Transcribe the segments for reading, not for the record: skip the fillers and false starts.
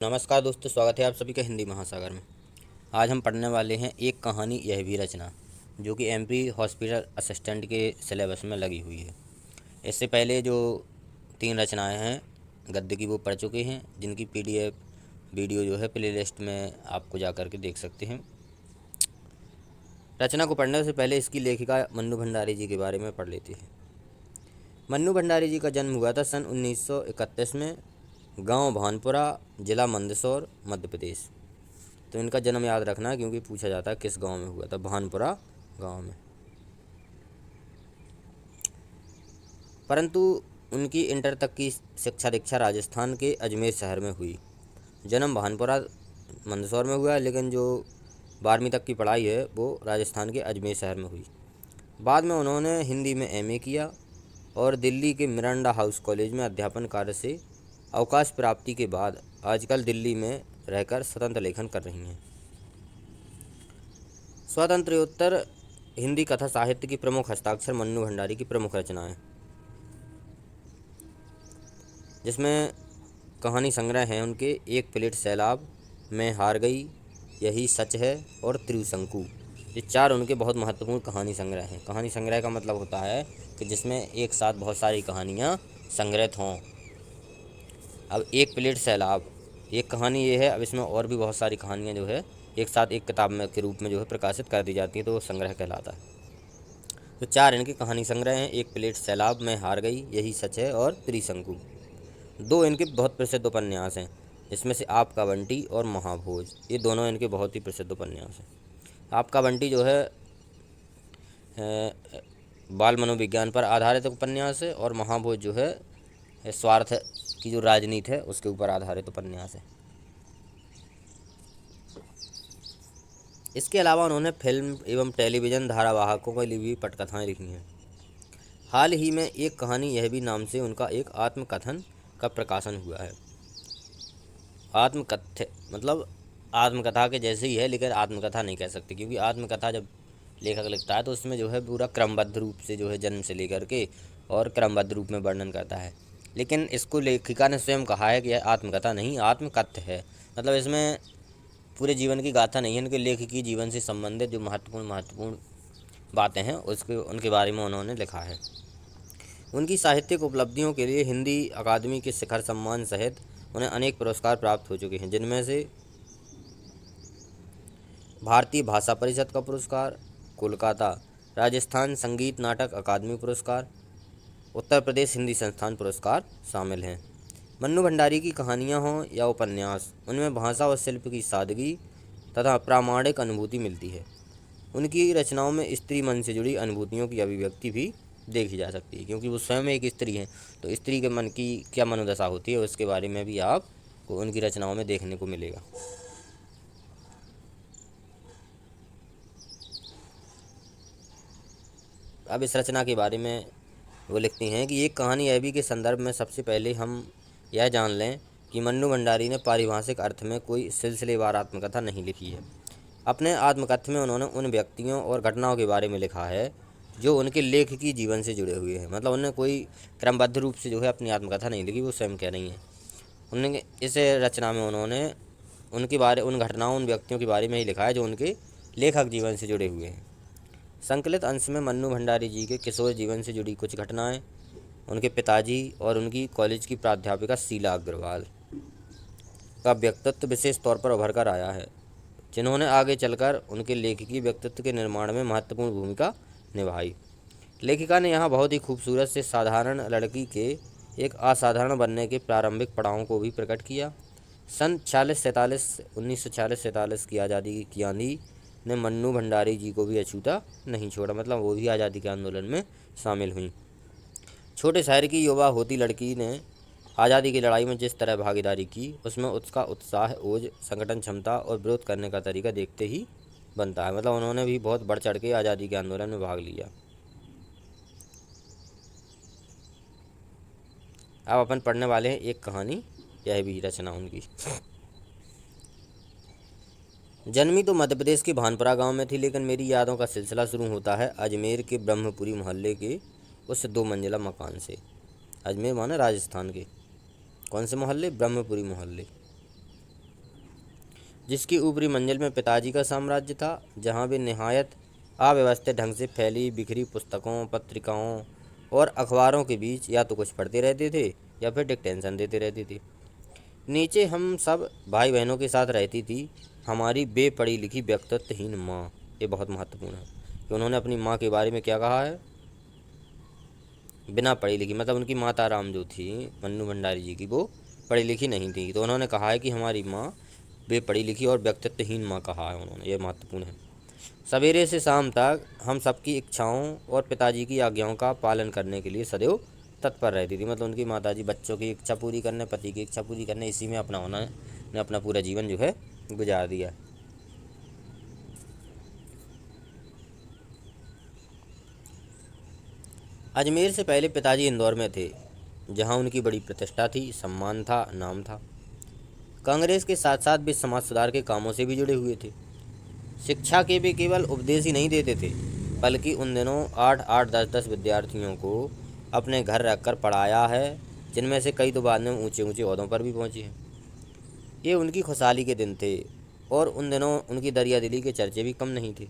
नमस्कार दोस्तों, स्वागत है आप सभी का हिंदी महासागर में। आज हम पढ़ने वाले हैं एक कहानी यह भी रचना, जो कि एमपी हॉस्पिटल असिस्टेंट के सिलेबस में लगी हुई है। इससे पहले जो 3 रचनाएं हैं गद्य की वो पढ़ चुके हैं, जिनकी पीडीएफ वीडियो जो है प्ले लिस्ट में आपको जा कर के देख सकते हैं। रचना को पढ़ने से पहले इसकी लेखिका मन्नू भंडारी जी के बारे में पढ़ लेते हैं। मन्नू भंडारी जी का जन्म हुआ था सन 1931 में, गांव भानपुरा, जिला मंदसौर, मध्य प्रदेश। तो इनका जन्म याद रखना, क्योंकि पूछा जाता है किस गांव में हुआ था। भानपुरा गांव में। परंतु उनकी इंटर तक की शिक्षा दीक्षा राजस्थान के अजमेर शहर में हुई। जन्म भानपुरा मंदसौर में हुआ, लेकिन जो 12वीं तक की पढ़ाई है वो राजस्थान के अजमेर शहर में हुई। बाद में उन्होंने हिंदी में एमए किया और दिल्ली के मिरांडा हाउस कॉलेज में अध्यापन कार्य से अवकाश प्राप्ति के बाद आजकल दिल्ली में रहकर स्वतंत्र लेखन कर रही हैं। स्वातंत्र्योत्तर हिंदी कथा साहित्य की प्रमुख हस्ताक्षर मन्नू भंडारी की प्रमुख रचनाएं, जिसमें कहानी संग्रह हैं उनके एक प्लेट सैलाब, मैं हार गई, यही सच है और त्रिशंकु। ये 4 उनके बहुत महत्वपूर्ण कहानी संग्रह हैं। कहानी संग्रह का मतलब होता है कि जिसमें एक साथ बहुत सारी कहानियाँ संग्रहित हों। अब एक प्लेट सैलाब एक कहानी ये है। अब इसमें और भी बहुत सारी कहानियाँ जो है एक साथ एक किताब में के रूप में जो है प्रकाशित कर दी जाती है, तो वो संग्रह कहलाता है। तो 4 इनके कहानी संग्रह हैं, एक प्लेट सैलाब, मैं हार गई, यही सच है और त्रिशंकु। 2 इनके बहुत प्रसिद्ध उपन्यास हैं, इसमें से आपका बंटी और महाभोज, ये दोनों इनके बहुत ही प्रसिद्ध उपन्यास हैं। आपका बंटी जो है बाल मनोविज्ञान पर आधारित उपन्यास है, और महाभोज जो है स्वार्थ की जो राजनीति है उसके ऊपर आधारित उपन्यास है। इसके अलावा उन्होंने फिल्म एवं टेलीविज़न धारावाहिकों के लिए भी पटकथाएँ लिखी हैं। हाल ही में एक कहानी यह भी नाम से उनका एक आत्मकथन का प्रकाशन हुआ है। आत्मकथ्य मतलब आत्मकथा के जैसे ही है, लेकिन आत्मकथा नहीं कह सकते, क्योंकि आत्मकथा जब लेखक लिखता है तो उसमें जो है पूरा क्रमबद्ध रूप से जो है जन्म से लेकर के और क्रमबद्ध रूप में वर्णन करता है। लेकिन इसको लेखिका ने स्वयं कहा है कि यह आत्मकथा नहीं, आत्मकथ्य है। मतलब इसमें पूरे जीवन की गाथा नहीं है, उनके लेखकी जीवन से संबंधित जो महत्वपूर्ण बातें हैं उसके उनके बारे में उन्होंने लिखा है। उनकी साहित्यिक उपलब्धियों के लिए हिंदी अकादमी के शिखर सम्मान सहित उन्हें अनेक पुरस्कार प्राप्त हो चुके हैं, जिनमें से भारतीय भाषा परिषद का पुरस्कार, कोलकाता राजस्थान संगीत नाटक अकादमी पुरस्कार, उत्तर प्रदेश हिंदी संस्थान पुरस्कार शामिल हैं। मन्नू भंडारी की कहानियाँ हों या उपन्यास, उनमें भाषा और शिल्प की सादगी तथा प्रामाणिक अनुभूति मिलती है। उनकी रचनाओं में स्त्री मन से जुड़ी अनुभूतियों की अभिव्यक्ति भी देखी जा सकती है, क्योंकि वो स्वयं एक स्त्री हैं, तो स्त्री के मन की क्या मनोदशा होती है उसके बारे में भी आपको उनकी रचनाओं में देखने को मिलेगा। अब इस रचना के बारे में वो लिखती हैं कि एक कहानी ऐबी के संदर्भ में सबसे पहले हम यह जान लें कि मन्नू भंडारी ने पारिभाषिक अर्थ में कोई सिलसिलेवार आत्मकथा नहीं लिखी है। अपने आत्मकथ्य में उन्होंने उन व्यक्तियों और घटनाओं के बारे में लिखा है जो उनके लेखकी जीवन से जुड़े हुए हैं। मतलब उन्होंने कोई क्रमबद्ध रूप से जो है अपनी आत्मकथा नहीं लिखी, वो स्वयं कह रही हैं। उन्होंने इस रचना में उन्होंने उन घटनाओं, उन व्यक्तियों के बारे में ही लिखा है जो उनके लेखक जीवन से जुड़े हुए हैं। संकलित अंश में मन्नू भंडारी जी के किशोर जीवन से जुड़ी कुछ घटनाएं, उनके पिताजी और उनकी कॉलेज की प्राध्यापिका शीला अग्रवाल का व्यक्तित्व विशेष तौर पर उभर कर आया है, जिन्होंने आगे चलकर उनके लेखकी व्यक्तित्व के निर्माण में महत्वपूर्ण भूमिका निभाई। लेखिका ने यहाँ बहुत ही खूबसूरत से साधारण लड़की के एक असाधारण बनने के प्रारंभिक पड़ावों को भी प्रकट किया। सन 1946 की आज़ादी की आंधी ने मन्नू भंडारी जी को भी अछूता नहीं छोड़ा। मतलब वो भी आज़ादी के आंदोलन में शामिल हुई। छोटे शहर की युवा होती लड़की ने आज़ादी की लड़ाई में जिस तरह भागीदारी की, उसमें उसका उत्साह, ओज, संगठन क्षमता और विरोध करने का तरीका देखते ही बनता है। मतलब उन्होंने भी बहुत बढ़ चढ़ के आज़ादी के आंदोलन में भाग लिया। अब अपन पढ़ने वाले हैं एक कहानी, यह भी रचना उनकी। जन्मी तो मध्य प्रदेश के भानपुरा गांव में थी, लेकिन मेरी यादों का सिलसिला शुरू होता है अजमेर के ब्रह्मपुरी मोहल्ले के उस 2 मंजिला मकान से। अजमेर माना राजस्थान के कौन से मोहल्ले? ब्रह्मपुरी मोहल्ले। जिसकी ऊपरी मंजिल में पिताजी का साम्राज्य था, जहाँ वे निहायत अव्यवस्थित ढंग से फैली बिखरी पुस्तकों, पत्रिकाओं और अखबारों के बीच या तो कुछ पढ़ते रहते थे या फिर डिक्टेंशन देते रहते थे। नीचे हम सब भाई बहनों के साथ रहती थी हमारी बेपढ़ी लिखी व्यक्तित्वहीन माँ। ये बहुत महत्वपूर्ण है कि उन्होंने अपनी माँ के बारे में क्या कहा है, बिना पढ़ी लिखी। मतलब उनकी माता राम जो थी मन्नू भंडारी जी की, वो पढ़ी लिखी नहीं थी, तो उन्होंने कहा है कि हमारी माँ बेपढ़ी लिखी और व्यक्तित्वहीन माँ कहा है उन्होंने। ये महत्वपूर्ण है। सवेरे से शाम तक हम सबकी इच्छाओं और पिताजी की आज्ञाओं का पालन करने के लिए सदैव तत्पर रहती थी। मतलब उनकी माताजी बच्चों की इच्छा पूरी करने, पति की इच्छा पूरी करने, इसी में अपना होना ने अपना पूरा जीवन जो है गुजार दिया। अजमेर से पहले पिताजी इंदौर में थे, जहां उनकी बड़ी प्रतिष्ठा थी, सम्मान था, नाम था। कांग्रेस के साथ साथ वे समाज सुधार के कामों से भी जुड़े हुए थे। शिक्षा के वे केवल उपदेश ही नहीं देते थे, बल्कि उन दिनों 8-8, 10-10 विद्यार्थियों को अपने घर रखकर पढ़ाया है, जिनमें से कई तो बाद में ऊंचे ऊंचे ओहदों पर भी पहुंचे हैं। ये उनकी खुशहाली के दिन थे, और उन दिनों उनकी दरिया दिली के चर्चे भी कम नहीं थे।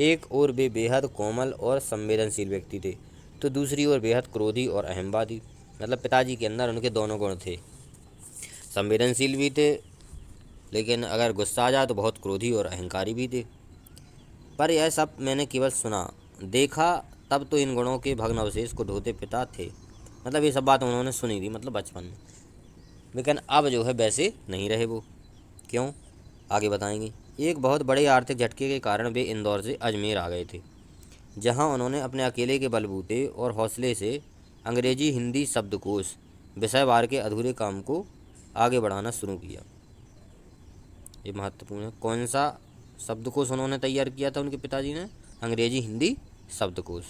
एक ओर वे बेहद कोमल और संवेदनशील व्यक्ति थे, तो दूसरी ओर बेहद क्रोधी और अहमवादी। मतलब पिताजी के अंदर उनके दोनों गुण थे, संवेदनशील भी थे, लेकिन अगर गुस्सा आ जाए तो बहुत क्रोधी और अहंकारी भी थे। पर यह सब मैंने केवल सुना, देखा तब तो इन गुणों के भग्न अवशेष को ढोते पिता थे। मतलब ये सब बात उन्होंने सुनी थी, मतलब बचपन में, लेकिन अब जो है वैसे नहीं रहे वो। क्यों, आगे बताएंगे। एक बहुत बड़े आर्थिक झटके के कारण वे इंदौर से अजमेर आ गए थे, जहां उन्होंने अपने अकेले के बलबूते और हौसले से अंग्रेजी हिंदी शब्दकोश विषय वार के अधूरे काम को आगे बढ़ाना शुरू किया। ये महत्वपूर्ण है। कौन सा शब्दकोश उन्होंने तैयार किया था उनके पिताजी ने? अंग्रेजी हिंदी शब्दकोश।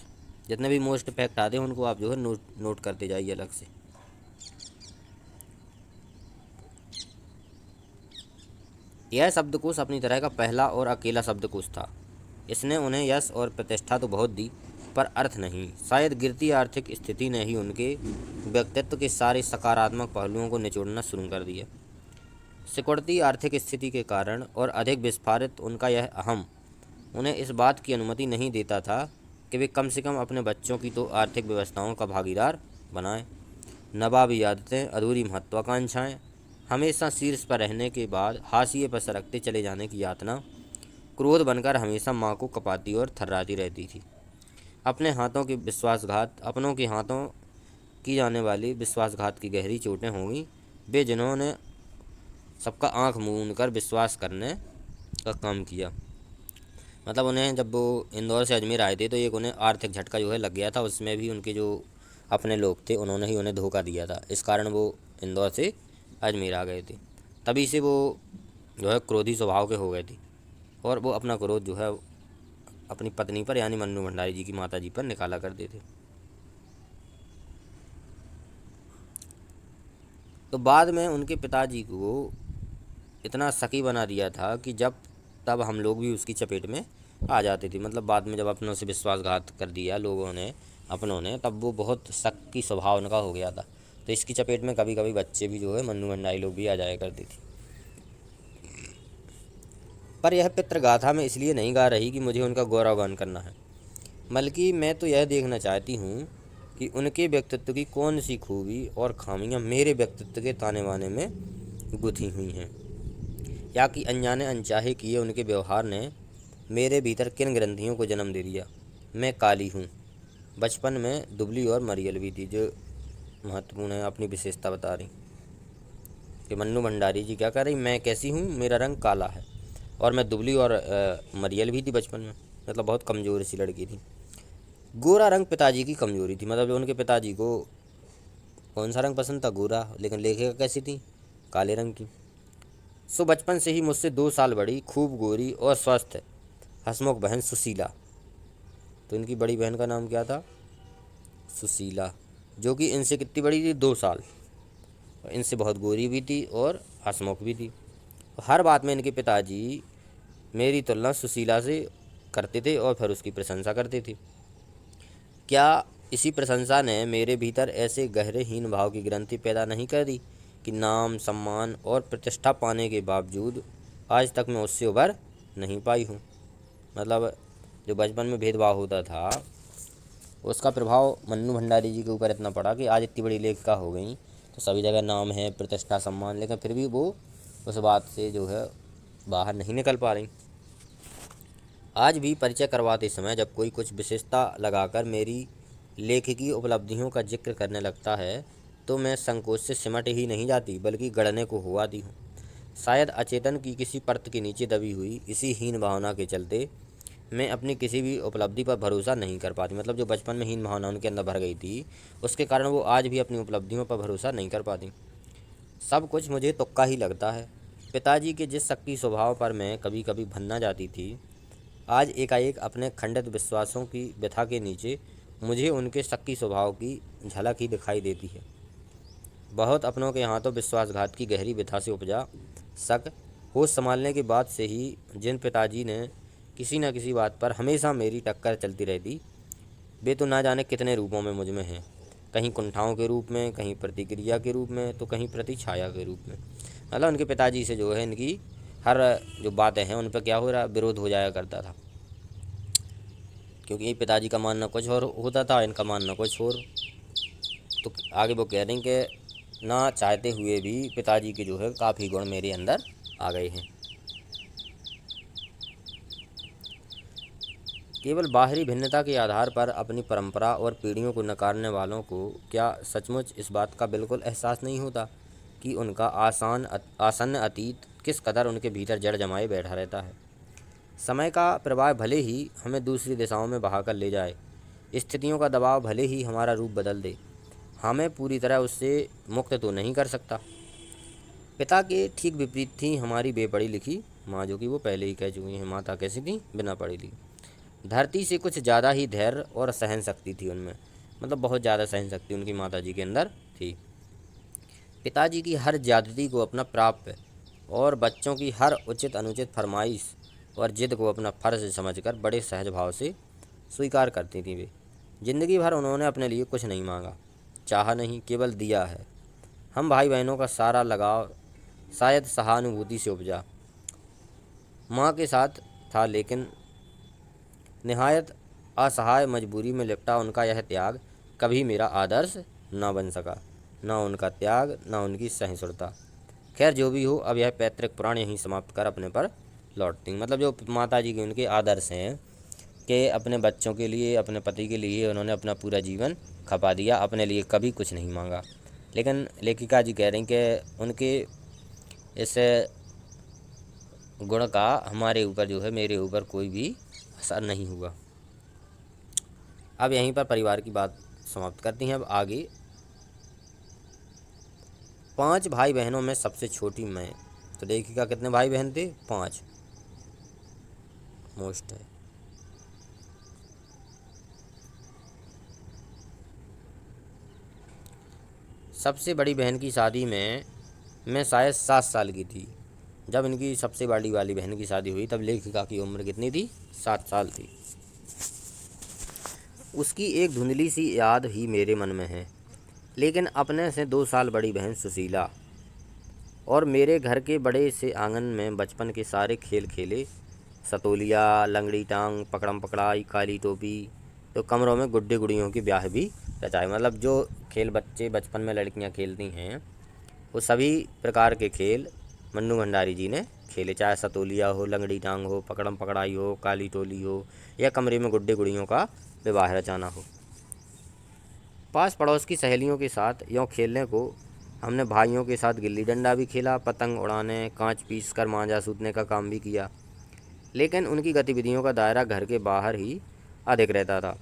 जितने भी मोस्ट फैक्ट आते हैं उनको आप जो है नोट करते जाइए अलग से। यह शब्दकोश अपनी तरह का पहला और अकेला शब्दकोश था। इसने उन्हें यश और प्रतिष्ठा तो बहुत दी, पर अर्थ नहीं। शायद गिरती आर्थिक स्थिति ने ही उनके व्यक्तित्व के सारे सकारात्मक पहलुओं को निचोड़ना शुरू कर दिया। सिकुड़ती आर्थिक स्थिति के कारण और अधिक विस्फारित उनका यह अहम उन्हें इस बात की अनुमति नहीं देता था कि वे कम से कम अपने बच्चों की तो आर्थिक व्यवस्थाओं का भागीदार बनाएं। नवाबी आदतें, अधूरी महत्वाकांक्षाएं, हमेशा शीर्ष पर रहने के बाद हाशिए पर सरकते चले जाने की यातना, क्रोध बनकर हमेशा माँ को कपाती और थर्राती रहती थी। अपने हाथों के विश्वासघात, अपनों के हाथों की जाने वाली विश्वासघात की गहरी चोटें होंगी वे जिन्होंने सबका आंख मूंद कर विश्वास करने का काम किया। मतलब उन्हें जब वो इंदौर से अजमेर आए थे तो एक उन्हें आर्थिक झटका जो है लग गया था, उसमें भी उनके जो अपने लोग थे उन्होंने ही उन्हें धोखा दिया था। इस कारण वो इंदौर से अजमेर आ गए थे। तभी से वो जो है क्रोधी स्वभाव के हो गए थे, और वो अपना क्रोध जो है अपनी पत्नी पर यानी मन्नू भंडारी जी की माता जी पर निकाला करते थे। तो बाद में उनके पिताजी को इतना शकी बना दिया था कि जब तब हम लोग भी उसकी चपेट में आ जाते थे। मतलब बाद में जब अपनों से विश्वासघात कर दिया लोगों ने, अपनों ने, तब वो बहुत शक की स्वभाव उनका हो गया था। तो इसकी चपेट में कभी कभी बच्चे भी जो है मन्नू भंडारी लोग भी आ जाया करते थे। पर यह पितृगाथा में इसलिए नहीं गा रही कि मुझे उनका गौरवगान करना है, बल्कि मैं तो यह देखना चाहती हूँ कि उनके व्यक्तित्व की कौन सी खूबी और खामियाँ मेरे व्यक्तित्व के ताने बाने में गुथी हुई हैं, या कि अनजाने अनचाहे किए उनके व्यवहार ने मेरे भीतर किन ग्रंथियों को जन्म दे दिया। मैं काली हूँ, बचपन में दुबली और मरियल भी थी, जो महत्वपूर्ण है, अपनी विशेषता बता रही कि मन्नू भंडारी जी क्या कह रही, मैं कैसी हूँ, मेरा रंग काला है और मैं दुबली और मरियल भी थी बचपन में। मतलब बहुत कमज़ोर सी लड़की थी। गोरा रंग पिताजी की कमज़ोरी थी। मतलब उनके पिताजी को कौन सा रंग पसंद था? गोरा। लेकिन लेखिका कैसी थी? काले रंग की। सो बचपन से ही मुझसे 2 साल बड़ी, खूब गोरी और स्वस्थ हंसमुख बहन सुशीला, तो इनकी बड़ी बहन का नाम क्या था? सुशीला, जो कि इनसे कितनी बड़ी थी? 2 साल। इनसे बहुत गोरी भी थी और हंसमुख भी थी। हर बात में इनके पिताजी मेरी तुलना सुशीला से करते थे और फिर उसकी प्रशंसा करते थे। क्या इसी प्रशंसा ने मेरे भीतर ऐसे गहरे हीन भाव की ग्रंथि पैदा नहीं कर दी कि नाम, सम्मान और प्रतिष्ठा पाने के बावजूद आज तक मैं उससे उबर नहीं पाई हूँ। मतलब जो बचपन में भेदभाव होता था उसका प्रभाव मन्नू भंडारी जी के ऊपर इतना पड़ा कि आज इतनी बड़ी लेखिका हो गई, तो सभी जगह नाम है, प्रतिष्ठा, सम्मान, लेकिन फिर भी वो उस बात से जो है बाहर नहीं निकल पा रही। आज भी परिचय करवाते समय जब कोई कुछ विशेषता लगाकर मेरी लेखिकी उपलब्धियों का जिक्र करने लगता है तो मैं संकोच से सिमट ही नहीं जाती, बल्कि गड़ने को हो आती हूँ। शायद अचेतन की किसी परत के नीचे दबी हुई इसी हीन भावना के चलते मैं अपनी किसी भी उपलब्धि पर भरोसा नहीं कर पाती। मतलब जो बचपन में हीन भावना उनके अंदर भर गई थी, उसके कारण वो आज भी अपनी उपलब्धियों पर भरोसा नहीं कर पाती। सब कुछ मुझे तुक्का ही लगता है। पिताजी के जिस शक्ति स्वभाव पर मैं कभी कभी भन्ना जाती थी, आज एकाएक अपने खंडित विश्वासों की व्यथा के नीचे मुझे उनके शक्ति स्वभाव की झलक ही दिखाई देती है। बहुत अपनों के यहाँ तो विश्वासघात की गहरी व्यथा से उपजा शक, होश संभालने के बाद से ही जिन पिताजी ने किसी न किसी बात पर हमेशा मेरी टक्कर चलती रहती, वे तो ना जाने कितने रूपों में मुझ में हैं। कहीं कुंठाओं के रूप में, कहीं प्रतिक्रिया के रूप में, तो कहीं प्रतिछाया के रूप में। मतलब उनके पिताजी से जो है इनकी हर जो बातें हैं उन पर क्या हो रहा, विरोध हो जाया करता था, क्योंकि पिताजी का मानना कुछ और होता था, इनका मानना कुछ और। तो आगे वो कह रहे हैं कि ना चाहते हुए भी पिताजी के जो है काफ़ी गुण मेरे अंदर आ गए हैं। केवल बाहरी भिन्नता के आधार पर अपनी परंपरा और पीढ़ियों को नकारने वालों को क्या सचमुच इस बात का बिल्कुल एहसास नहीं होता कि उनका आसन्न अतीत किस कदर उनके भीतर जड़ जमाए बैठा रहता है। समय का प्रवाह भले ही हमें दूसरी दिशाओं में बहाकर ले जाए, स्थितियों का दबाव भले ही हमारा रूप बदल दे, हमें पूरी तरह उससे मुक्त तो नहीं कर सकता। पिता के ठीक विपरीत थी हमारी बेपढ़ी लिखी माँ, जो कि वो पहले ही कह चुकी हैं। माता कैसी थी? बिना पढ़ी लिखी। धरती से कुछ ज़्यादा ही धैर्य और सहन शक्ति थी उनमें। मतलब बहुत ज़्यादा सहन शक्ति उनकी माता जी के अंदर थी। पिताजी की हर ज्यादती को अपना प्राप्य और बच्चों की हर उचित अनुचित फरमाइश और जिद को अपना फर्ज समझकर बड़े सहज भाव से स्वीकार करती थी वे। जिंदगी भर उन्होंने अपने लिए कुछ नहीं मांगा, चाहा नहीं, केवल दिया है। हम भाई बहनों का सारा लगाव शायद सहानुभूति से उपजा माँ के साथ था, लेकिन निहायत असहाय मजबूरी में लिपटा उनका यह त्याग कभी मेरा आदर्श न बन सका। न उनका त्याग, न उनकी सहिष्णुता। खैर जो भी हो, अब यह पैतृक पुराण यहीं समाप्त कर अपने पर लौटती हूँ। मतलब जो माता जी के उनके आदर्श हैं कि अपने बच्चों के लिए, अपने पति के लिए उन्होंने अपना पूरा जीवन खपा दिया, अपने लिए कभी कुछ नहीं मांगा। लेकिन लेखिका जी कह रही कि उनके इस गुण का हमारे ऊपर जो है, मेरे ऊपर कोई भी असर नहीं हुआ। अब यहीं पर परिवार की बात समाप्त करती हैं। अब आगे 5 भाई बहनों में सबसे छोटी मैं। तो लेखिका कितने भाई बहन थे? 5। मोस्ट है। सबसे बड़ी बहन की शादी में मैं शायद 7 साल की थी। जब इनकी सबसे बड़ी वाली बहन की शादी हुई तब लेखिका की उम्र कितनी थी? 7 साल थी। उसकी एक धुंधली सी याद ही मेरे मन में है। लेकिन अपने से 2 साल बड़ी बहन सुशीला और मेरे घर के बड़े से आंगन में बचपन के सारे खेल खेले। सतोलिया, लंगड़ी टांग, पकड़म पकड़ाई, काली टोपी, तो कमरों में गुड्डे गुड़ियों की ब्याह भी रचाए। मतलब जो खेल बच्चे बचपन में लड़कियां खेलती हैं वो सभी प्रकार के खेल मन्नू भंडारी जी ने खेले, चाहे सतोलिया हो, लंगड़ी टांग हो, पकड़म पकड़ाई हो, काली टोली हो, या कमरे में गुड्डे गुड़ियों का विवाह रचाना हो। पास पड़ोस की सहेलियों के साथ यों खेलने को हमने भाइयों के साथ गिल्ली डंडा भी खेला, पतंग उड़ाने, कांच पीस कर मांझा सूतने का काम भी किया। लेकिन उनकी गतिविधियों का दायरा घर के बाहर ही अधिक रहता था।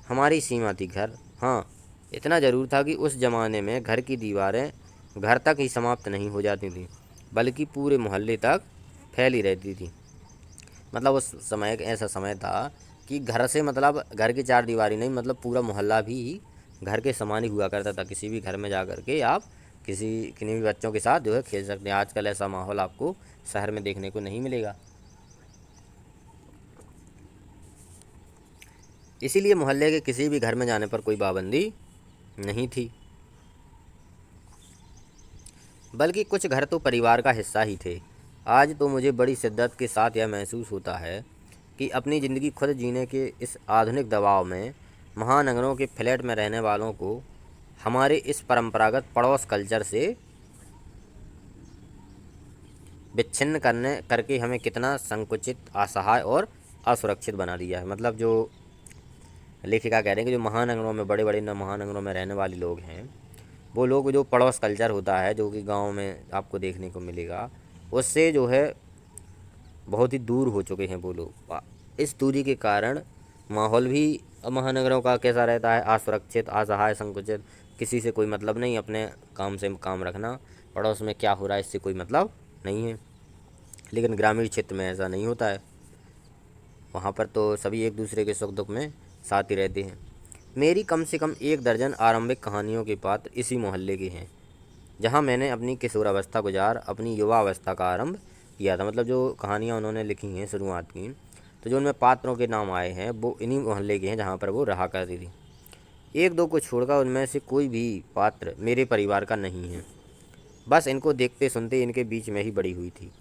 हमारी सीमा थी घर। हाँ, इतना ज़रूर था कि उस ज़माने में घर की दीवारें घर तक ही समाप्त नहीं हो जाती थीं, बल्कि पूरे मोहल्ले तक फैली रहती थी। मतलब उस समय एक ऐसा समय था कि घर से, मतलब घर की 4 दीवारी नहीं, मतलब पूरा मोहल्ला भी घर के समान ही हुआ करता था। किसी भी घर में जा कर के आप किन्हीं भी बच्चों के साथ जो है खेल सकते हैं। आजकल ऐसा माहौल आपको शहर में देखने को नहीं मिलेगा। इसीलिए मोहल्ले के किसी भी घर में जाने पर कोई पाबंदी नहीं थी, बल्कि कुछ घर तो परिवार का हिस्सा ही थे। आज तो मुझे बड़ी शिद्दत के साथ यह महसूस होता है कि अपनी ज़िंदगी खुद जीने के इस आधुनिक दबाव में महानगरों के फ्लैट में रहने वालों को हमारे इस परंपरागत पड़ोस कल्चर से विच्छिन्न करने करके हमें कितना संकुचित, असहाय और असुरक्षित बना दिया है। मतलब जो लेखिका कह रहे हैं कि जो महानगरों में, बड़े बड़े महानगरों में रहने वाले लोग हैं, वो लोग जो पड़ोस कल्चर होता है जो कि गांव में आपको देखने को मिलेगा, उससे जो है बहुत ही दूर हो चुके हैं वो लोग। इस दूरी के कारण माहौल भी महानगरों का कैसा रहता है, असुरक्षित, असहाय, संकुचित, किसी से कोई मतलब नहीं, अपने काम से काम रखना, पड़ोस में क्या हो रहा है इससे कोई मतलब नहीं है। लेकिन ग्रामीण क्षेत्र में ऐसा नहीं होता है, वहाँ पर तो सभी एक दूसरे के सुख दुख में साथ ही रहते हैं। मेरी कम से कम 1 दर्जन आरंभिक कहानियों के पात्र इसी मोहल्ले के हैं जहाँ मैंने अपनी किशोरावस्था गुजार अपनी युवावस्था का आरंभ किया था। मतलब जो कहानियाँ उन्होंने लिखी हैं शुरुआत की, तो जो उनमें पात्रों के नाम आए हैं वो इन्हीं मोहल्ले के हैं जहाँ पर वो रहा करती थी। एक दो को छोड़कर उनमें से कोई भी पात्र मेरे परिवार का नहीं है। बस इनको देखते सुनते इनके बीच में ही बड़ी हुई थी।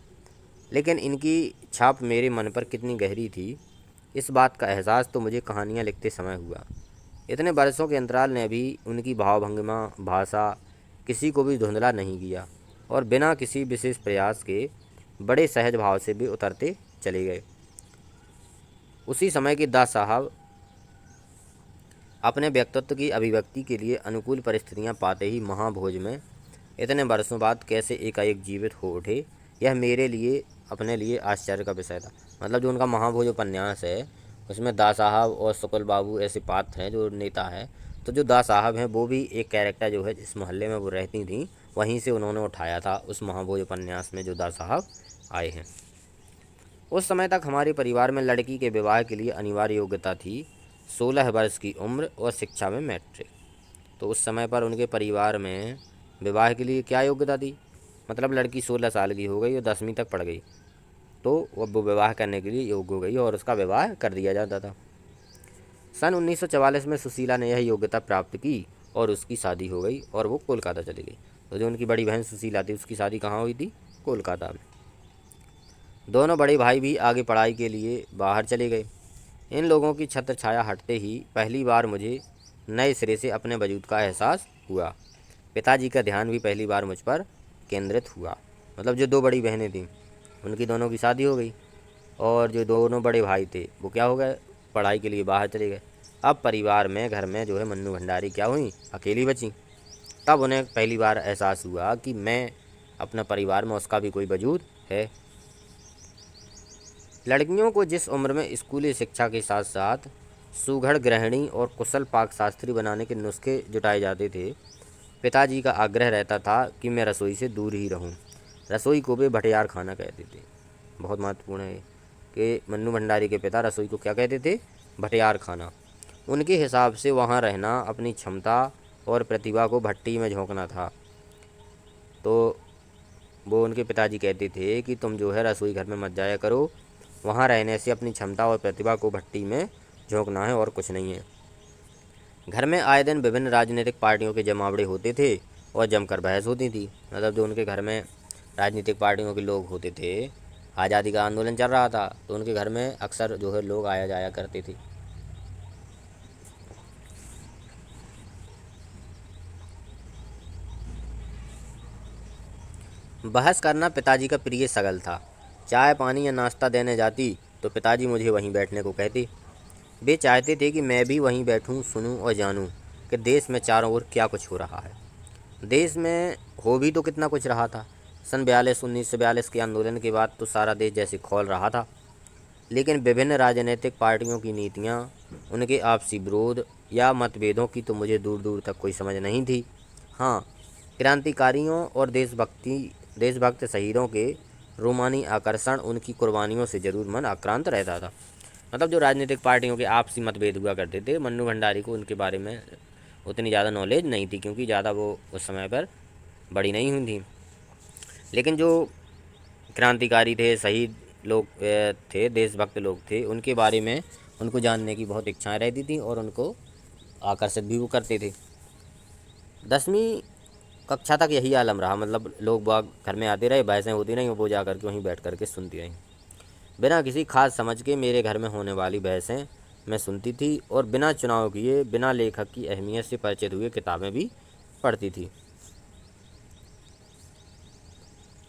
लेकिन इनकी छाप मेरे मन पर कितनी गहरी थी, इस बात का एहसास तो मुझे कहानियाँ लिखते समय हुआ। इतने बरसों के अंतराल ने भी उनकी भावभंगिमा, भाषा किसी को भी धुंधला नहीं किया और बिना किसी विशेष प्रयास के बड़े सहज भाव से भी उतरते चले गए। उसी समय के दास साहब अपने व्यक्तित्व की अभिव्यक्ति के लिए अनुकूल परिस्थितियां पाते ही महाभोज में इतने बरसों बाद कैसे एकाएक जीवित हो उठे, यह मेरे लिए अपने लिए आश्चर्य का विषय था। मतलब जो उनका महाभोज उपन्यास है उसमें दा साहब और शुक्ल बाबू ऐसे पात्र हैं जो नेता है। तो जो दा साहब हैं वो भी एक कैरेक्टर जो है जिस मोहल्ले में वो रहती थी वहीं से उन्होंने उठाया था उस महाभोज उपन्यास में जो दा साहब आए हैं। उस समय तक हमारे परिवार में लड़की के विवाह के लिए अनिवार्य योग्यता थी 16 वर्ष की उम्र और शिक्षा में मैट्रिक। तो उस समय पर उनके परिवार में विवाह के लिए क्या योग्यता थी, मतलब लड़की 16 साल की हो गई और 10वीं तक पढ़ गई तो वो विवाह करने के लिए योग्य हो गई और उसका विवाह कर दिया जाता था। सन 1944 में सुशीला ने यह योग्यता प्राप्त की और उसकी शादी हो गई और वो कोलकाता चली गई। तो जो उनकी बड़ी बहन सुशीला थी उसकी शादी कहाँ हुई थी, कोलकाता में। दोनों बड़े भाई भी आगे पढ़ाई के लिए बाहर चले गए। इन लोगों की छत्र छाया हटते ही पहली बार मुझे नए सिरे से अपने वजूद का एहसास हुआ। पिताजी का ध्यान भी पहली बार मुझ पर केंद्रित हुआ। मतलब जो दो बड़ी बहनें थीं उनकी दोनों की शादी हो गई और जो दोनों बड़े भाई थे वो क्या हो गए, पढ़ाई के लिए बाहर चले गए। अब परिवार में, घर में जो है मन्नू भंडारी क्या हुई, अकेली बची। तब उन्हें पहली बार एहसास हुआ कि मैं अपने परिवार में उसका भी कोई वजूद है। लड़कियों को जिस उम्र में स्कूली शिक्षा के साथ साथ सुघड़ गृहिणी और कुशल पाक शास्त्री बनाने के नुस्खे जुटाए जाते थे, पिताजी का आग्रह रहता था कि मैं रसोई से दूर ही रहूं। रसोई को वे भटियार खाना कहते थे। बहुत महत्वपूर्ण है कि मन्नू भंडारी के पिता रसोई को क्या कहते थे, भटियार खाना। उनके हिसाब से वहाँ रहना अपनी क्षमता और प्रतिभा को भट्टी में झोंकना था। तो वो उनके पिताजी कहते थे कि तुम जो है रसोई घर में मत जाया करो, वहाँ रहने से अपनी क्षमता और प्रतिभा को भट्टी में झोंकना है और कुछ नहीं है। घर में आए दिन विभिन्न राजनीतिक पार्टियों के जमावड़े होते थे और जमकर बहस होती थी। मतलब जो उनके घर में राजनीतिक पार्टियों के लोग होते थे, आज़ादी का आंदोलन चल रहा था तो उनके घर में अक्सर जो है लोग आया जाया करते थे। बहस करना पिताजी का प्रिय सगल था। चाय पानी या नाश्ता देने जाती तो पिताजी मुझे वहीं बैठने को कहते। वे चाहते थे कि मैं भी वहीं बैठूं, सुनूं और जानूं कि देश में चारों ओर क्या कुछ हो रहा है। देश में हो भी तो कितना कुछ रहा था। सन 1942 के आंदोलन के बाद तो सारा देश जैसे खौल रहा था। लेकिन विभिन्न राजनीतिक पार्टियों की नीतियाँ, उनके आपसी विरोध या मतभेदों की तो मुझे दूर दूर तक कोई समझ नहीं थी। हाँ, क्रांतिकारियों और देशभक्त शहीदों के रोमानी आकर्षण, उनकी कुर्बानियों से जरूर मन आक्रांत रहता था। मतलब जो राजनीतिक पार्टियों के आपसी मतभेद हुआ करते थे, मन्नू भंडारी को उनके बारे में उतनी ज़्यादा नॉलेज नहीं थी क्योंकि ज़्यादा वो उस समय पर बड़ी नहीं हुई थी। लेकिन जो क्रांतिकारी थे, शहीद लोग थे, देशभक्त लोग थे, उनके बारे में उनको जानने की बहुत इच्छाएं रहती थी और उनको आकर्षित भी वो करते थे। 10वीं कक्षा तक यही आलम रहा, मतलब लोग बाग घर में आते रहे, बहसें होती रहीं, वो जा करके वहीं बैठ करके सुनती रहीं। बिना किसी खास समझ के मेरे घर में होने वाली बहसें मैं सुनती थी और बिना चुनाव किए, बिना लेखक की अहमियत से परिचित हुए किताबें भी पढ़ती थी।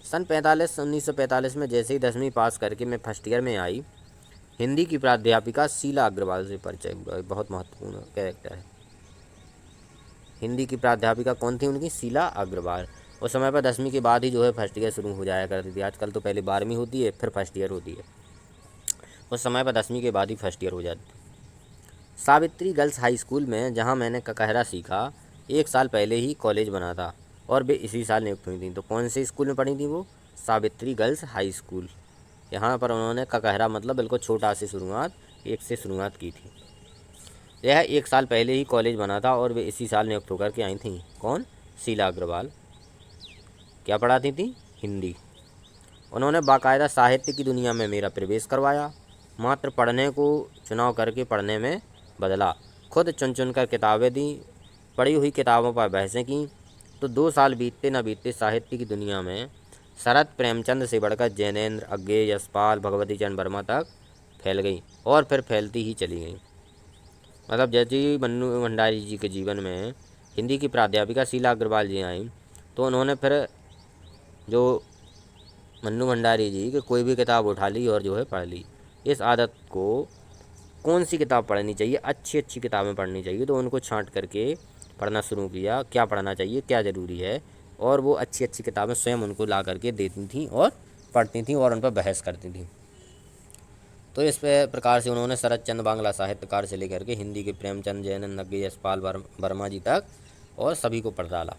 सन 1945 में जैसे ही 10वीं पास करके मैं फर्स्ट ईयर में आई, हिंदी की प्राध्यापिका शीला अग्रवाल से परिचय हुआ। बहुत महत्वपूर्ण कैरेक्टर है। हिंदी की प्राध्यापिका कौन थी उनकी? शीला अग्रवाल। उस समय पर 10वीं के बाद ही जो है फर्स्ट ईयर शुरू हो जाया करती थी। आजकल तो पहले 12वीं होती है, फिर फर्स्ट ईयर होती है। उस समय पर 10वीं के बाद ही फर्स्ट ईयर हो जाती थी। सावित्री गर्ल्स हाई स्कूल में, जहाँ मैंने ककहरा सीखा, 1 साल पहले ही कॉलेज बना था और वे इसी साल नियुक्त हुई थी। तो कौन से स्कूल में पढ़ी थी वो? Savitri girls high school. यहाँ पर उन्होंने ककहरा मतलब बिल्कुल छोटा से शुरुआत, 1 से शुरुआत की थी। यह 1 साल पहले ही कॉलेज बना था और वे इसी साल नियुक्त होकर के आई थी। कौन? शीला अग्रवाल। क्या पढ़ाती थी? हिंदी। उन्होंने बाकायदा साहित्य की दुनिया में मेरा प्रवेश करवाया। मात्र पढ़ने को चुनाव करके पढ़ने में बदला। खुद चुन चुन कर किताबें दी, पढ़ी हुई किताबों पर बहसें की। तो 2 साल बीतते न बीतते साहित्य की दुनिया में शरद प्रेमचंद से बढ़कर जैनेन्द्र, अज्ञे, यशपाल, भगवती चरण वर्मा तक फैल गई और फिर फैलती ही चली गई। मतलब जैसे ही मन्नू भंडारी जी के जीवन में हिंदी की प्राध्यापिका शीला अग्रवाल जी आई, तो उन्होंने फिर जो मन्नू भंडारी जी की कोई भी किताब उठा ली और जो है पढ़ ली। इस आदत को, कौन सी किताब पढ़नी चाहिए, अच्छी अच्छी किताबें पढ़नी चाहिए, तो उनको छांट करके पढ़ना शुरू किया। क्या पढ़ना चाहिए, क्या ज़रूरी है, और वो अच्छी अच्छी किताबें स्वयं उनको ला करके देती थीं और पढ़ती थीं और उन पर बहस करती थीं। तो इस प्रकार से उन्होंने शरद चंद्र बांग्ला साहित्यकार से लेकर के हिंदी के प्रेमचंद, जैनेन्द्र, अज्ञे, यशपाल वर्मा जी तक और सभी को पढ़ डाला।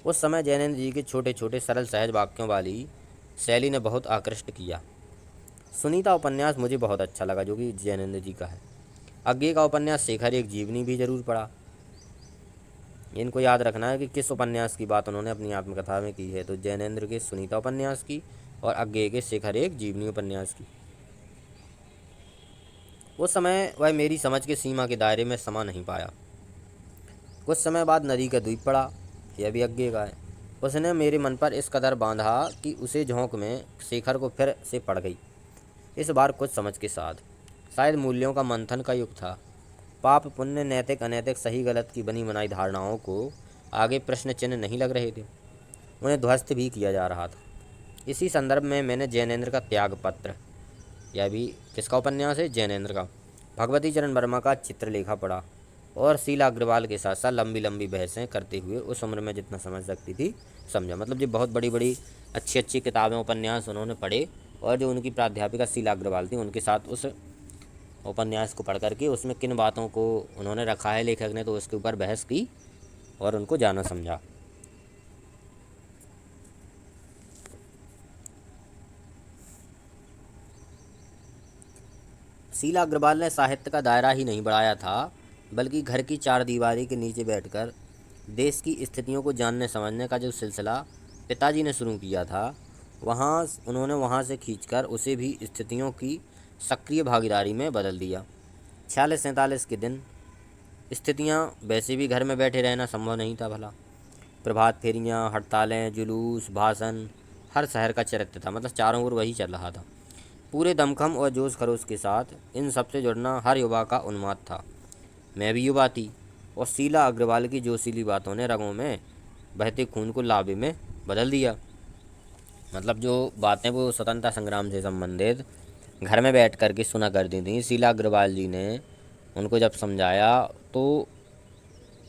उस समय जैनेन्द्र जी के छोटे छोटे सरल सहज वाक्यों वाली शैली ने बहुत आकृष्ट किया। सुनीता उपन्यास मुझे बहुत अच्छा लगा, जो कि जैनेन्द्र जी का है। अज्ञे का उपन्यास शेखर एक जीवनी भी जरूर पढ़ा। इनको याद रखना है कि किस उपन्यास की बात उन्होंने अपनी आत्मकथा में की है। तो जैनेन्द्र के सुनीता उपन्यास की और अज्ञे के शेखर एक जीवनी उपन्यास की। उस समय वह मेरी समझ के सीमा के दायरे में समा नहीं पाया। कुछ समय बाद नदी का द्वीप पड़ा, यह भी अज्ञे का है। उसने मेरे मन पर इस कदर बांधा कि उसे झोंक में शेखर को फिर से पड़ गई, इस बार कुछ समझ के साथ। शायद मूल्यों का मंथन का युग था। पाप पुण्य, नैतिक अनैतिक, सही गलत की बनी बनाई धारणाओं को आगे प्रश्न चिन्ह नहीं लग रहे थे, उन्हें ध्वस्त भी किया जा रहा था। इसी संदर्भ में मैंने जैनेन्द्र का त्यागपत्र, यह भी किसका उपन्यास है? जैनेन्द्र का। भगवती चरण वर्मा का चित्रलेखा पढ़ा और शीला अग्रवाल के साथ साथ लंबी लंबी बहसें करते हुए उस उम्र में जितना समझ सकती थी समझा। मतलब जो बहुत बड़ी बड़ी अच्छी अच्छी किताबें, उपन्यास उन्होंने पढ़े और जो उनकी प्राध्यापिका शीला अग्रवाल थी उनके साथ उस उपन्यास को पढ़ करके उसमें किन बातों को उन्होंने रखा है लेखक ने, तो उसके ऊपर बहस की और उनको जाना समझा। शीला अग्रवाल ने साहित्य का दायरा ही नहीं बढ़ाया था, बल्कि घर की चार दीवारी के नीचे बैठकर देश की स्थितियों को जानने समझने का जो सिलसिला पिताजी ने शुरू किया था, वहाँ से खींचकर उसे भी स्थितियों की सक्रिय भागीदारी में बदल दिया। 46-47 के दिन स्थितियाँ, वैसे भी घर में बैठे रहना संभव नहीं था भला। प्रभात फेरियाँ, हड़तालें, जुलूस, भाषण, हर शहर का चरित्र था। मतलब चारों ओर वही चल रहा था। पूरे दमखम और जोश खरोश के साथ इन सबसे जुड़ना हर युवा का उन्माद था। मैं भी युवा थी और शीला अग्रवाल की जोशीली बातों ने रगों में बहते खून को लावे में बदल दिया। मतलब जो बातें वो स्वतंत्रता संग्राम से संबंधित घर में बैठ कर के सुना करती थी, शीला अग्रवाल जी ने उनको जब समझाया तो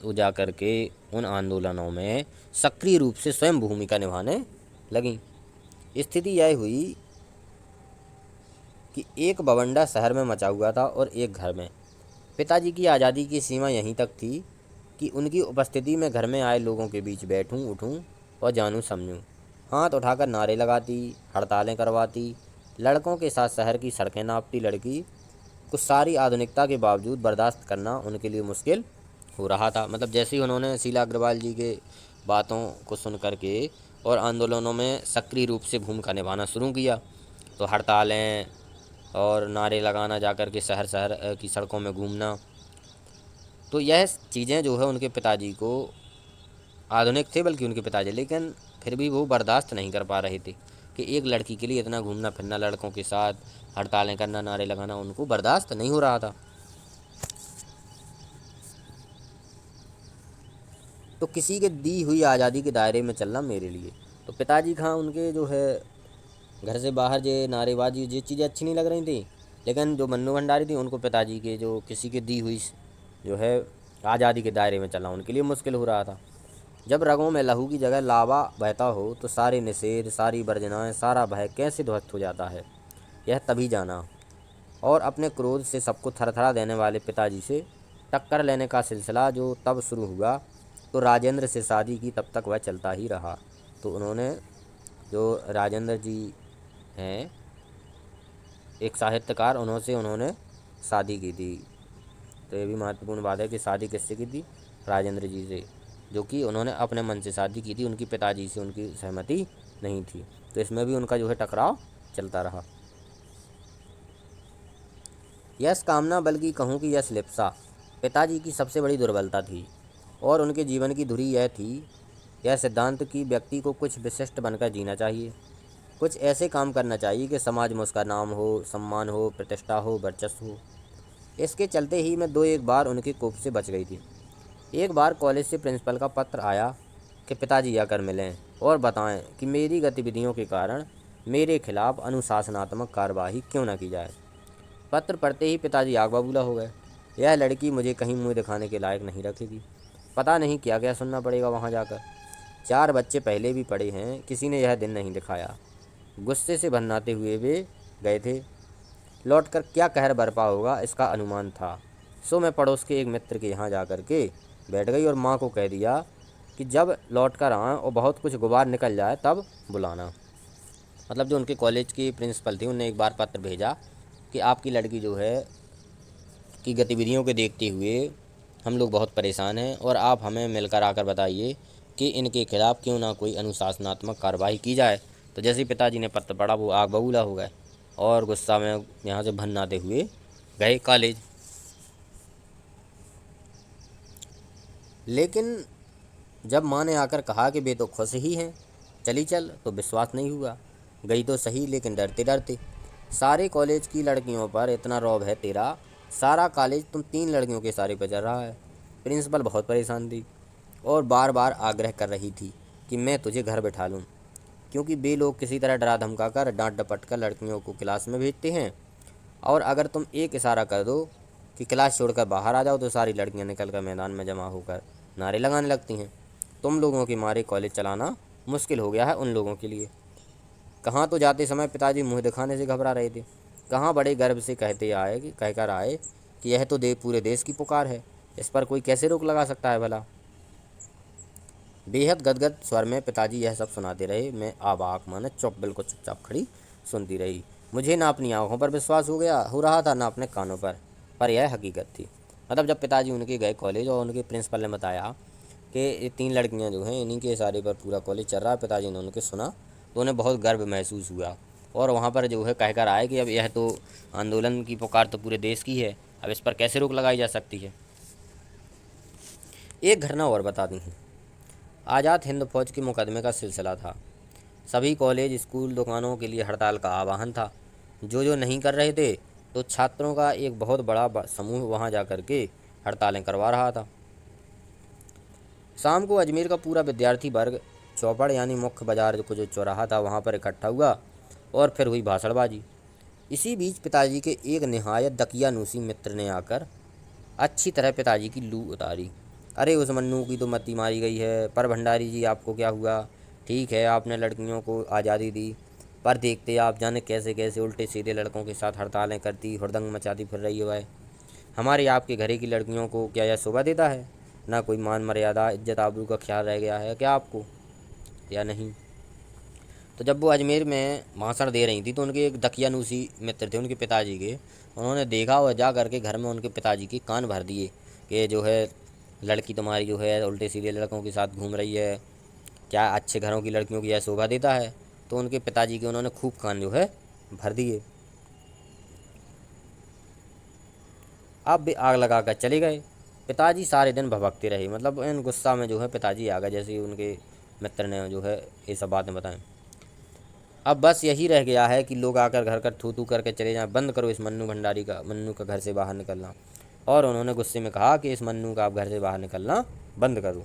वो जा कर के उन आंदोलनों में सक्रिय रूप से स्वयं भूमिका निभाने लगी। स्थिति यह हुई कि एक बवंडा शहर में मचा हुआ था और एक घर में। पिताजी की आज़ादी की सीमा यहीं तक थी कि उनकी उपस्थिति में घर में आए लोगों के बीच बैठूं, उठूं और जानूं समझूं। हाथ उठाकर नारे लगाती, हड़तालें करवाती, लड़कों के साथ शहर की सड़कें नापती लड़की। कुछ सारी आधुनिकता के बावजूद बर्दाश्त करना उनके लिए मुश्किल हो रहा था। मतलब जैसे ही उन्होंने शीला अग्रवाल जी के बातों को सुन करके और आंदोलनों में सक्रिय रूप से भूमिका निभाना शुरू किया, तो हड़तालें और नारे लगाना, जाकर के शहर शहर की सड़कों में घूमना, तो यह चीज़ें जो है उनके पिताजी को आधुनिक थे बल्कि उनके पिताजी, लेकिन फिर भी वो बर्दाश्त नहीं कर पा रहे थे कि एक लड़की के लिए इतना घूमना फिरना, लड़कों के साथ हड़तालें करना, नारे लगाना, उनको बर्दाश्त नहीं हो रहा था। तो किसी के दी हुई आज़ादी के दायरे में चलना मेरे लिए, तो पिताजी खां उनके जो है घर से बाहर ये नारेबाजी ये चीज़ें अच्छी नहीं लग रही थी, लेकिन जो मन्नू भंडारी थी उनको पिताजी के जो किसी के दी हुई जो है आज़ादी के दायरे में चलना उनके लिए मुश्किल हो रहा था। जब रगों में लहू की जगह लावा बहता हो तो सारे निषेध, सारी वर्जनाएं, सारा भय कैसे ध्वस्त हो जाता है, यह तभी जाना। और अपने क्रोध से सबको थरथरा देने वाले पिताजी से टक्कर लेने का सिलसिला जो तब शुरू हुआ, तो राजेंद्र से शादी की तब तक वह चलता ही रहा। तो उन्होंने जो राजेंद्र जी हैं एक साहित्यकार, उन्होंने शादी की थी। तो ये भी महत्वपूर्ण बात है कि शादी किससे की थी, राजेंद्र जी से, जो कि उन्होंने अपने मन से शादी की थी, उनकी पिताजी से उनकी सहमति नहीं थी। तो इसमें भी उनका जो है टकराव चलता रहा। यश कामना, बल्कि कहूँ कि यश लिप्सा पिताजी की सबसे बड़ी दुर्बलता थी, और उनके जीवन की धुरी यह थी, यह सिद्धांत कि व्यक्ति को कुछ विशिष्ट बनकर जीना चाहिए, कुछ ऐसे काम करना चाहिए कि समाज में उसका नाम हो, सम्मान हो, प्रतिष्ठा हो, वर्चस्व हो। इसके चलते ही मैं दो एक बार उनके कोप से बच गई थी। एक बार कॉलेज से प्रिंसिपल का पत्र आया कि पिताजी आकर मिलें और बताएं कि मेरी गतिविधियों के कारण मेरे खिलाफ अनुशासनात्मक कार्यवाही क्यों न की जाए। पत्र पढ़ते ही पिताजी आग बबूला हो गए। यह लड़की मुझे कहीं मुँह दिखाने के लायक नहीं रखेगी, पता नहीं क्या क्या सुनना पड़ेगा वहाँ जाकर। 4 बच्चे पहले भी पढ़े हैं, किसी ने यह दिन नहीं दिखाया। गुस्से से भन्नाते हुए वे गए थे। लौटकर क्या कहर बरपा होगा इसका अनुमान था। सो मैं पड़ोस के एक मित्र के यहाँ जा कर के बैठ गई और माँ को कह दिया कि जब लौट कर आएँ और बहुत कुछ गुबार निकल जाए तब बुलाना। मतलब जो उनके कॉलेज की प्रिंसिपल थी, उन्होंने एक बार पत्र भेजा कि आपकी लड़की जो है की गतिविधियों को देखते हुए हम लोग बहुत परेशान हैं, और आप हमें मिलकर आकर बताइए कि इनके खिलाफ़ क्यों ना कोई अनुशासनात्मक कार्रवाई की जाए। तो जैसे ही पिताजी ने पत्र पढ़ा वो आग बबूला हो गए और गुस्सा में यहाँ से भन्नाते हुए गए कॉलेज। लेकिन जब माँ ने आकर कहा कि बे तो खुश ही हैं, चली चल, तो विश्वास नहीं हुआ। गई तो सही, लेकिन डरते डरते। सारे कॉलेज की लड़कियों पर इतना रौब है तेरा, सारा कॉलेज तुम 3 लड़कियों के सारे पर चल रहा है। प्रिंसिपल बहुत परेशान थी और बार बार आग्रह कर रही थी कि मैं तुझे घर बैठा लूँ, क्योंकि बे लोग किसी तरह डरा धमका कर, डांट डपट कर लड़कियों को क्लास में भेजते हैं, और अगर तुम एक इशारा कर दो कि क्लास छोड़कर बाहर आ जाओ तो सारी लड़कियां निकल कर मैदान में जमा होकर नारे लगाने लगती हैं। तुम लोगों के मारे कॉलेज चलाना मुश्किल हो गया है उन लोगों के लिए। कहाँ तो जाते समय पिताजी मुँह दिखाने से घबरा रहे थे, कहाँ बड़े गर्व से कहकर आए कि यह तो पूरे देश की पुकार है, इस पर कोई कैसे रोक लगा सकता है भला। बेहद गदगद स्वर में पिताजी यह सब सुनाते रहे। मैं अवाक माने बिल्कुल चुपचाप खड़ी सुनती रही। मुझे ना अपनी आंखों पर विश्वास हो रहा था, ना अपने कानों पर यह हकीकत थी। मतलब जब पिताजी उनके गए कॉलेज और उनके प्रिंसिपल ने बताया कि ये 3 लड़कियां जो हैं इन्हीं के इशारे पर पूरा कॉलेज चल रहा है, पिताजी ने उनके सुना तो उन्हें बहुत गर्व महसूस हुआ, और वहाँ पर जो है कहकर आए कि अब यह तो आंदोलन की पुकार तो पूरे देश की है, अब इस पर कैसे रोक लगाई जा सकती है। एक घटना और बता दी हूँ। आज़ाद हिंद फौज के मुकदमे का सिलसिला था। सभी कॉलेज, स्कूल, दुकानों के लिए हड़ताल का आह्वान था। जो नहीं कर रहे थे तो छात्रों का एक बहुत बड़ा समूह वहां जाकर के हड़तालें करवा रहा था। शाम को अजमेर का पूरा विद्यार्थी वर्ग चौपड़ यानी मुख्य बाजार को जो चौराहा था वहां पर इकट्ठा हुआ और फिर हुई भाषणबाजी। इसी बीच पिताजी के एक निहायत दकियानूसी मित्र ने आकर अच्छी तरह पिताजी की लू उतारी। अरे उस मन्नू की तो मती मारी गई है, पर भंडारी जी आपको क्या हुआ? ठीक है आपने लड़कियों को आज़ादी दी, पर देखते आप जाने कैसे कैसे उल्टे सीधे लड़कों के साथ हड़तालें करती, हुड़दंग मचाती फिर रही हो है। हमारे आपके घरे की लड़कियों को क्या यह शोभा देता है? ना कोई मान मर्यादा, इज्जत आबरू का ख्याल रह गया है क्या आपको, या नहीं? तो जब वो अजमेर में भाषण दे रही थी तो उनके एक दकियानूसी मित्र थे उनके पिताजी के, उन्होंने देखा और जा करके घर में उनके पिताजी के कान भर दिए कि जो है लड़की तुम्हारी जो है उल्टे सीधे लड़कों के साथ घूम रही है, क्या अच्छे घरों की लड़कियों की यह शोभा देता है? तो उनके पिताजी के उन्होंने खूब कान जो है भर दिए। अब भी आग लगा कर चले गए। पिताजी सारे दिन भभकते रहे। मतलब इन गुस्सा में जो है पिताजी आ गए, जैसे ही उनके मित्र ने जो है ये सब बातें बताएं। अब बस यही रह गया है कि लोग आकर घर कर थू थू करके चले जाएं। बंद करो इस मन्नू का घर से बाहर निकलना। और उन्होंने गुस्से में कहा कि इस मन्नू का आप घर से बाहर निकलना बंद करो।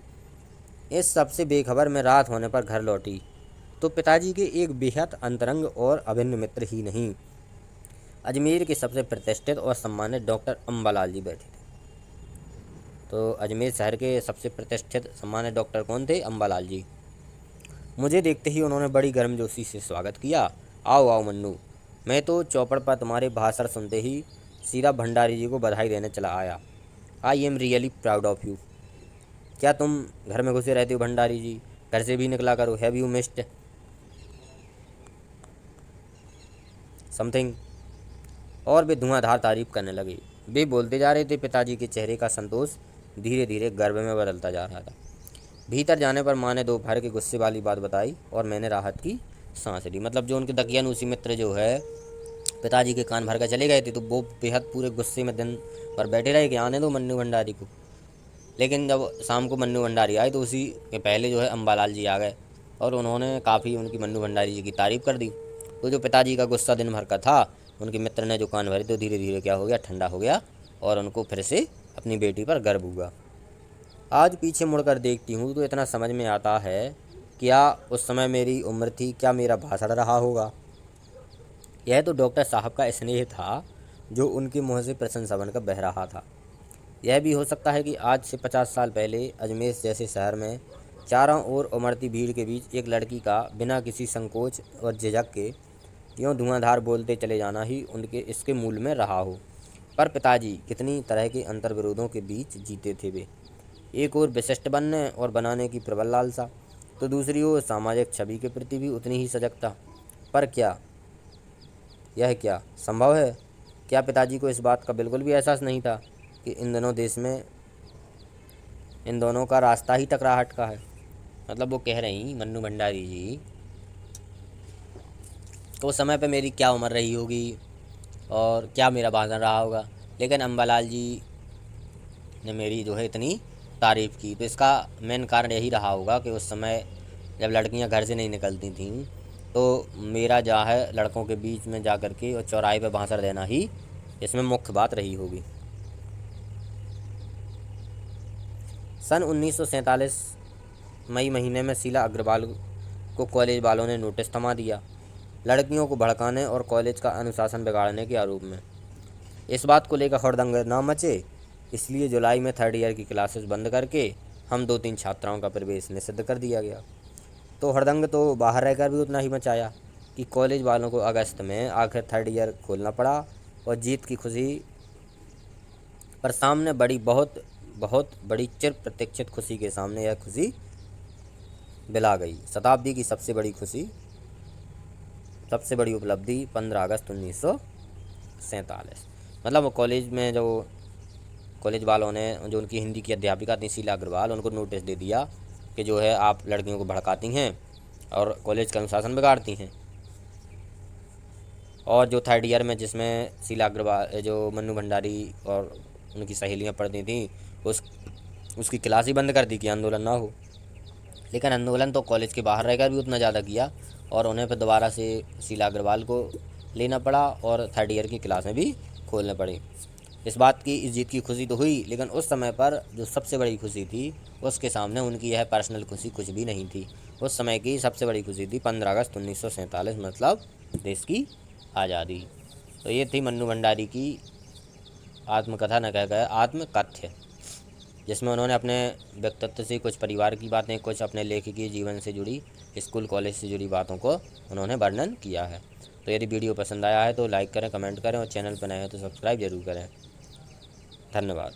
इस सबसे बेखबर में रात होने पर घर लौटी तो पिताजी के एक बेहद अंतरंग और अभिन्न मित्र ही नहीं, अजमेर के सबसे प्रतिष्ठित और सम्मानित डॉक्टर अम्बालाल जी बैठे थे। तो अजमेर शहर के सबसे प्रतिष्ठित सम्मानित डॉक्टर कौन थे? अम्बालाल जी। मुझे देखते ही उन्होंने बड़ी गर्मजोशी से स्वागत किया। आओ आओ मन्नू। मैं तो चौपड़ पर तुम्हारे भाषण सुनते ही सीधा भंडारी जी को बधाई देने चला आया। I am really proud of you. क्या तुम घर में घुसे रहते हो भंडारी जी? घर से भी निकला करो। Have you missed something? और वे धुआंधार तारीफ करने लगे। वे बोलते जा रहे थे। पिताजी के चेहरे का संतोष धीरे धीरे गर्व में बदलता जा रहा था। भीतर जाने पर माँ ने दोपहर के गुस्से वाली बात बताई और मैंने राहत की सांस ली। मतलब जो उनके दकियानूसी मित्र जो है पिताजी के कान भर कर चले गए थे, तो वो बेहद पूरे गुस्से में दिन भर बैठे रहे कि आने दो मन्नू भंडारी को। लेकिन जब शाम को मन्नू भंडारी आए तो उसी के पहले जो है अम्बालाल जी आ गए और उन्होंने काफ़ी उनकी मन्नू भंडारी जी की तारीफ़ कर दी। तो जो पिताजी का गुस्सा दिन भर का था, उनके मित्र ने जो कान भरे तो धीरे धीरे क्या हो गया, ठंडा हो गया और उनको फिर से अपनी बेटी पर गर्व हुआ। आज पीछे मुड़कर देखती हूँ तो इतना समझ में आता है, क्या उस समय मेरी उम्र थी, क्या मेरा भाषण रहा होगा। यह तो डॉक्टर साहब का स्नेह था जो उनके मुँह से प्रशंसा बनकर बह रहा था। यह भी हो सकता है कि आज से 50 साल पहले अजमेर जैसे शहर में चारों ओर उमड़ती भीड़ के बीच एक लड़की का बिना किसी संकोच और झिझक के यूँ धुआंधार बोलते चले जाना ही उनके इसके मूल में रहा हो। पर पिताजी कितनी तरह के अंतर्विरोधों के बीच जीते थे वे। एक ओर विशिष्ट बनने और बनाने की प्रबल लालसा, तो दूसरी ओर सामाजिक छवि के प्रति भी उतनी ही सजगता। पर क्या यह क्या संभव है? क्या पिताजी को इस बात का बिल्कुल भी एहसास नहीं था कि इन दिनों देश में इन दोनों का रास्ता ही टकराहट का है? मतलब वो कह रही मन्नू भंडारी जी, तो उस समय पे मेरी क्या उम्र रही होगी और क्या मेरा भाषण रहा होगा, लेकिन अम्बालाल जी ने मेरी जो है इतनी तारीफ़ की। तो इसका मेन कारण यही रहा होगा कि उस समय जब लड़कियां घर से नहीं निकलती थीं तो मेरा जहाँ है लड़कों के बीच में जा कर के और चौराहे पे भाषण देना ही इसमें मुख्य बात रही होगी। सन 1947 मई महीने में शीला अग्रवाल को कॉलेज वालों ने नोटिस थमा दिया, लड़कियों को भड़काने और कॉलेज का अनुशासन बिगाड़ने के आरोप में। इस बात को लेकर हड़दंग न मचे, इसलिए जुलाई में 3rd ईयर की क्लासेस बंद करके हम 2-3 छात्राओं का प्रवेश निषिद्ध कर दिया गया। तो हड़दंग तो बाहर रहकर भी उतना ही मचाया कि कॉलेज वालों को अगस्त में आखिर 3rd ईयर खोलना पड़ा और जीत की खुशी पर सामने बहुत बड़ी चिर प्रतीक्षित खुशी के सामने यह खुशी बिला गई। शताब्दी की सबसे बड़ी खुशी, सबसे बड़ी उपलब्धि 15 अगस्त 1947। मतलब कॉलेज में जो कॉलेज वालों ने जो उनकी हिंदी की अध्यापिका थी शीला अग्रवाल, उनको नोटिस दे दिया कि जो है आप लड़कियों को भड़काती हैं और कॉलेज का अनुशासन बिगाड़ती हैं। और जो 3rd ईयर में जिसमें शीला अग्रवाल जो मन्नू भंडारी और उनकी सहेलियां पढ़ती थीं उसकी क्लास ही बंद कर दी कि आंदोलन ना हो। लेकिन आंदोलन तो कॉलेज के बाहर रहकर भी उतना ज़्यादा किया और उन्हें फिर दोबारा से शीला अग्रवाल को लेना पड़ा और 3rd ईयर की क्लासें भी खोलने पड़ी। इस जीत की खुशी तो हुई, लेकिन उस समय पर जो सबसे बड़ी खुशी थी उसके सामने उनकी यह पर्सनल खुशी कुछ भी नहीं थी। उस समय की सबसे बड़ी खुशी थी 15 अगस्त 1947, मतलब देश की आज़ादी। तो ये थी मन्नू भंडारी की आत्मकथा, न कह गए आत्मकथ्य, जिसमें उन्होंने अपने व्यक्तित्व से कुछ परिवार की बातें, कुछ अपने लेखकीय जीवन से जुड़ी, स्कूल कॉलेज से जुड़ी बातों को उन्होंने वर्णन किया है। तो यदि वीडियो पसंद आया है तो लाइक करें, कमेंट करें और चैनल पर नए हैं तो सब्सक्राइब जरूर करें। धन्यवाद।